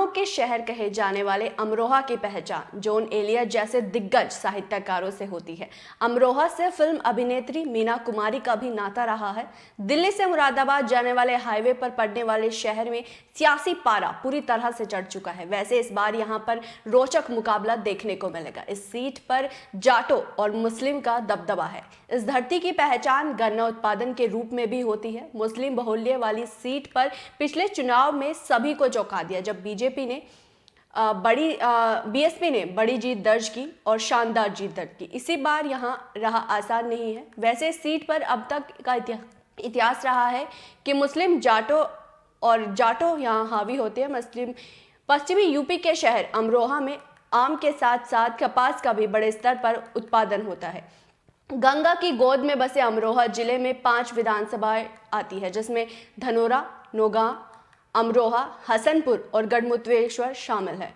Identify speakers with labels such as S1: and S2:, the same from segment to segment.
S1: आमों के शहर कहे जाने वाले अमरोहा की पहचान जॉन एलियट जैसे दिग्गज साहित्यकारों से होती है। अमरोहा से फिल्म अभिनेत्री मीना कुमारी का भी नाता रहा है। दिल्ली से मुरादाबाद जाने वाले हाईवे पर पड़ने वाले शहर में सियासी पारा पूरी तरह से चढ़ चुका है। वैसे इस बार यहां पर रोचक मुकाबला देखने को मिलेगा। इस सीट पर जाटों और मुस्लिम का दबदबा है। इस धरती की पहचान गन्ना उत्पादन के रूप में भी होती है। मुस्लिम बहुल्य वाली सीट पर पिछले चुनाव में सभी को चौंका दिया जब बीएसपी ने बड़ी जीत दर्ज की और शानदार जीत दर्ज की। इसी बार यहां रहा आसान नहीं है। वैसे इस सीट पर अब तक का इतिहास रहा है कि मुस्लिम जाटों यहां हावी होते हैं। पश्चिमी यूपी के शहर अमरोहा में आम के साथ साथ कपास का भी बड़े स्तर पर उत्पादन होता है। गंगा की गोद में बसे अमरोहा जिले में 5 विधानसभाएं आती है, जिसमें धनोरा, नौगांव, अमरोहा, हसनपुर और गढ़मुक्तेश्वर शामिल है।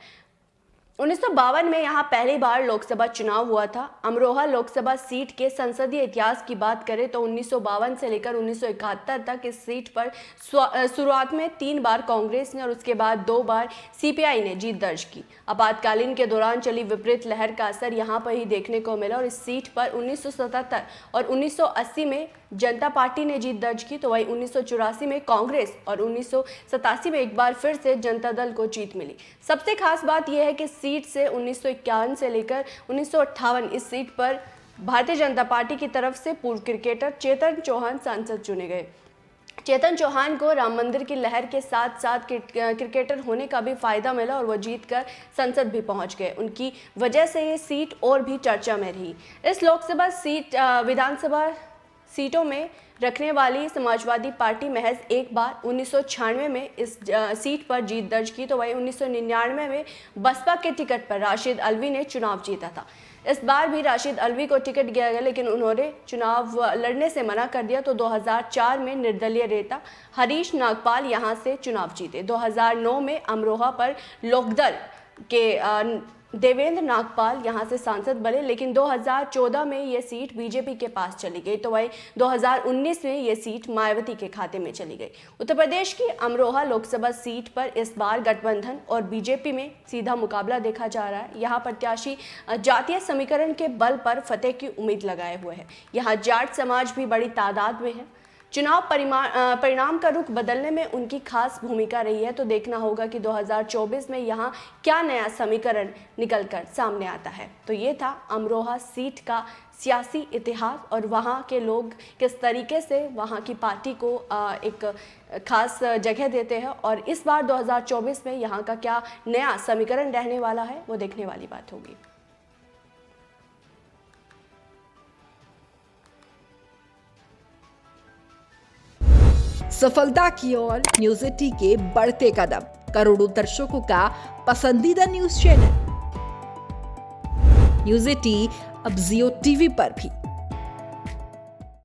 S1: 1952 में यहाँ पहली बार लोकसभा चुनाव हुआ था। अमरोहा लोकसभा सीट के संसदीय इतिहास की बात करें तो 1952 से लेकर 1971 तक इस सीट पर शुरुआत में 3 बार कांग्रेस ने और उसके बाद 2 बार सीपीआई ने जीत दर्ज की। आपातकालीन के दौरान चली विपरीत लहर का असर यहाँ पर ही देखने को मिला और इस सीट पर 1977 और 1980 में जनता पार्टी ने जीत दर्ज की, तो वहीं 1984 में कांग्रेस और 1987 में एक बार फिर से जनता दल को जीत मिली। सबसे खास बात यह है कि सीट से 1951 से लेकर 1958 इस सीट पर भारतीय जनता पार्टी की तरफ से पूर्व क्रिकेटर चेतन चौहान सांसद चुने गए। चेतन चौहान को राम मंदिर की लहर के साथ साथ क्रिकेटर होने का भी फायदा मिला और वो जीतकर संसद भी पहुंच गए। उनकी वजह से ये सीट और भी चर्चा में रही। इस लोकसभा विधानसभा सीटों में रखने वाली समाजवादी पार्टी महज एक बार 1996 में इस सीट पर जीत दर्ज की, तो वहीं 1999 में बसपा के टिकट पर राशिद अल्वी ने चुनाव जीता था। इस बार भी राशिद अल्वी को टिकट दिया गया, लेकिन उन्होंने चुनाव लड़ने से मना कर दिया। तो 2004 में निर्दलीय नेता हरीश नागपाल यहां से चुनाव जीते। 2009 में अमरोहा पर लोकदल के देवेंद्र नागपाल यहां से सांसद बने, लेकिन 2014 में ये सीट बीजेपी के पास चली गई, तो वही 2019 में ये सीट मायावती के खाते में चली गई। उत्तर प्रदेश की अमरोहा लोकसभा सीट पर इस बार गठबंधन और बीजेपी में सीधा मुकाबला देखा जा रहा है। यहाँ प्रत्याशी जातीय समीकरण के बल पर फतेह की उम्मीद लगाए हुए हैं। यहाँ जाट समाज भी बड़ी तादाद में है। चुनाव परिणाम का रुख बदलने में उनकी खास भूमिका रही है। तो देखना होगा कि 2024 में यहाँ क्या नया समीकरण निकलकर सामने आता है। तो ये था अमरोहा सीट का सियासी इतिहास और वहाँ के लोग किस तरीके से वहाँ की पार्टी को एक खास जगह देते हैं, और इस बार 2024 में यहाँ का क्या नया समीकरण रहने वाला है वो देखने वाली बात होगी।
S2: सफलता की ओर न्यूज 80 के बढ़ते कदम, करोड़ों दर्शकों का पसंदीदा न्यूज चैनल न्यूज 80 अब जियो टीवी पर भी।